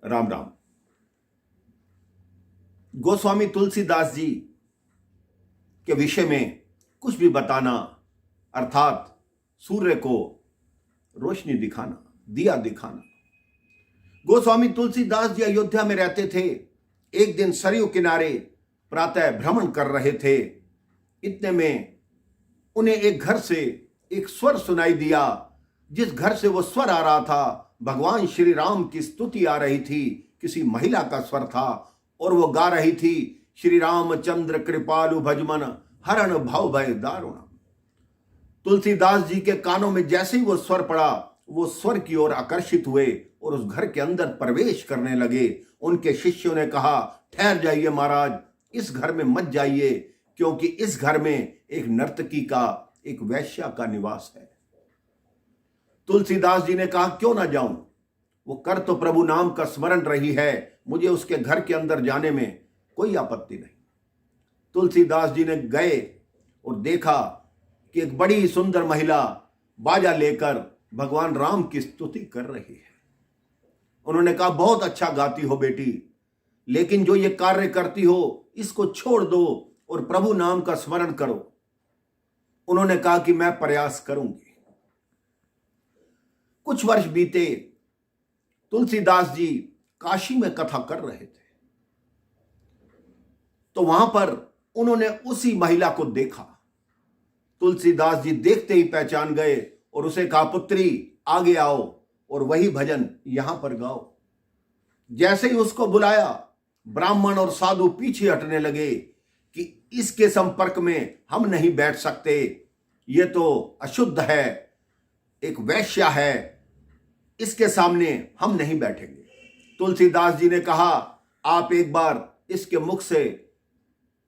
राम राम। गोस्वामी तुलसीदास जी के विषय में कुछ भी बताना अर्थात सूर्य को रोशनी दिखाना, दिया दिखाना। गोस्वामी तुलसीदास जी अयोध्या में रहते थे। एक दिन सरयू किनारे प्रातः भ्रमण कर रहे थे। इतने में उन्हें एक घर से एक स्वर सुनाई दिया। जिस घर से वो स्वर आ रहा था, भगवान श्री राम की स्तुति आ रही थी। किसी महिला का स्वर था और वो गा रही थी, श्री रामचंद्र कृपालु भजमन हरण भव भय दारुण। तुलसीदास जी के कानों में जैसे ही वो स्वर पड़ा, वो स्वर की ओर आकर्षित हुए और उस घर के अंदर प्रवेश करने लगे। उनके शिष्यों ने कहा, ठहर जाइए महाराज, इस घर में मत जाइए, क्योंकि इस घर में एक नर्तकी का, एक वैश्या का निवास है। तुलसीदास जी ने कहा, क्यों ना जाऊं, वो कर तो प्रभु नाम का स्मरण रही है, मुझे उसके घर के अंदर जाने में कोई आपत्ति नहीं। तुलसीदास जी ने गए और देखा कि एक बड़ी सुंदर महिला बाजा लेकर भगवान राम की स्तुति कर रही है। उन्होंने कहा, बहुत अच्छा गाती हो बेटी, लेकिन जो ये कार्य करती हो इसको छोड़ दो और प्रभु नाम का स्मरण करो। उन्होंने कहा कि मैं प्रयास करूंगी। कुछ वर्ष बीते। तुलसीदास जी काशी में कथा कर रहे थे, तो वहां पर उन्होंने उसी महिला को देखा। तुलसीदास जी देखते ही पहचान गए और उसे कहा, पुत्री आगे आओ और वही भजन यहां पर गाओ। जैसे ही उसको बुलाया, ब्राह्मण और साधु पीछे हटने लगे कि इसके संपर्क में हम नहीं बैठ सकते, ये तो अशुद्ध है, एक वैश्या है, इसके सामने हम नहीं बैठेंगे। तुलसीदास जी ने कहा, आप एक बार इसके मुख से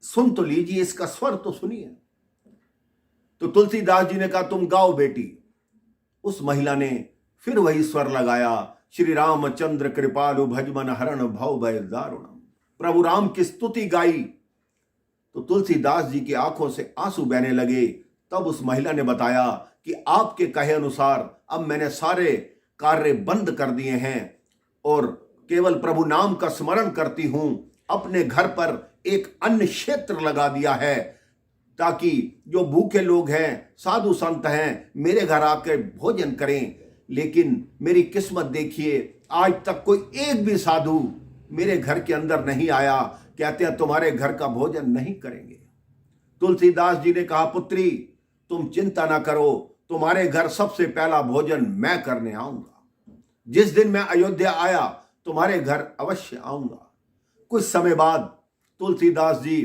सुन तो लीजिए, इसका स्वर तो सुनिए। तो तुलसीदास जी ने कहा, तुम गाओ बेटी। उस महिला ने फिर वही स्वर लगाया, श्री रामचंद्र कृपालु भजमन हरण भव भय दारुणम। प्रभु राम की स्तुति गाई तो तुलसीदास जी की आंखों से आंसू बहने लगे। तब उस महिला ने बताया कि आपके कहे अनुसार अब मैंने सारे कार्य बंद कर दिए हैं और केवल प्रभु नाम का स्मरण करती हूं। अपने घर पर एक अन्न क्षेत्र लगा दिया है, ताकि जो भूखे लोग हैं, साधु संत हैं, मेरे घर आकर भोजन करें। लेकिन मेरी किस्मत देखिए, आज तक कोई एक भी साधु मेरे घर के अंदर नहीं आया। कहते हैं तुम्हारे घर का भोजन नहीं करेंगे। तुलसीदास जी ने कहा, पुत्री तुम चिंता ना करो, तुम्हारे घर सबसे पहला भोजन मैं करने आऊंगा। जिस दिन मैं अयोध्या आया, तुम्हारे घर अवश्य आऊंगा। कुछ समय बाद तुलसीदास जी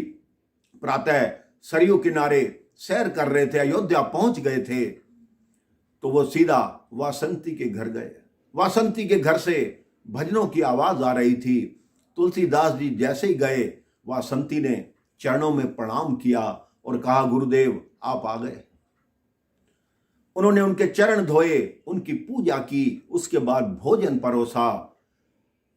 प्रातः सरयू किनारे सैर कर रहे थे, अयोध्या पहुंच गए थे, तो वो सीधा वासंती के घर गए। वासंती के घर से भजनों की आवाज आ रही थी। तुलसीदास जी जैसे ही गए, वासंती ने चरणों में प्रणाम किया और कहा, गुरुदेव आप आ गए। उन्होंने उनके चरण धोए, उनकी पूजा की, उसके बाद भोजन परोसा।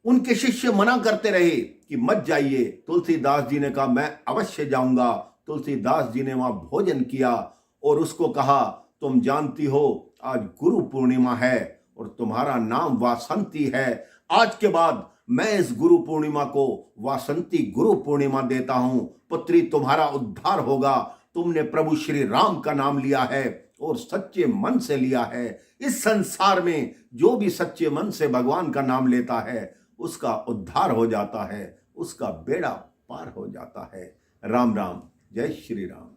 उनके शिष्य मना करते रहे कि मत जाइए। तुलसीदास जी ने कहा, मैं अवश्य जाऊंगा। तुलसीदास जी ने वहां भोजन किया और उसको कहा, तुम जानती हो आज गुरु पूर्णिमा है और तुम्हारा नाम वासंती है। आज के बाद मैं इस गुरु पूर्णिमा को वासंती गुरु पूर्णिमा देता हूं। पुत्री तुम्हारा उद्धार होगा। तुमने प्रभु श्री राम का नाम लिया है और सच्चे मन से लिया है। इस संसार में जो भी सच्चे मन से भगवान का नाम लेता है, उसका उद्धार हो जाता है, उसका बेड़ा पार हो जाता है। राम राम, जय श्री राम।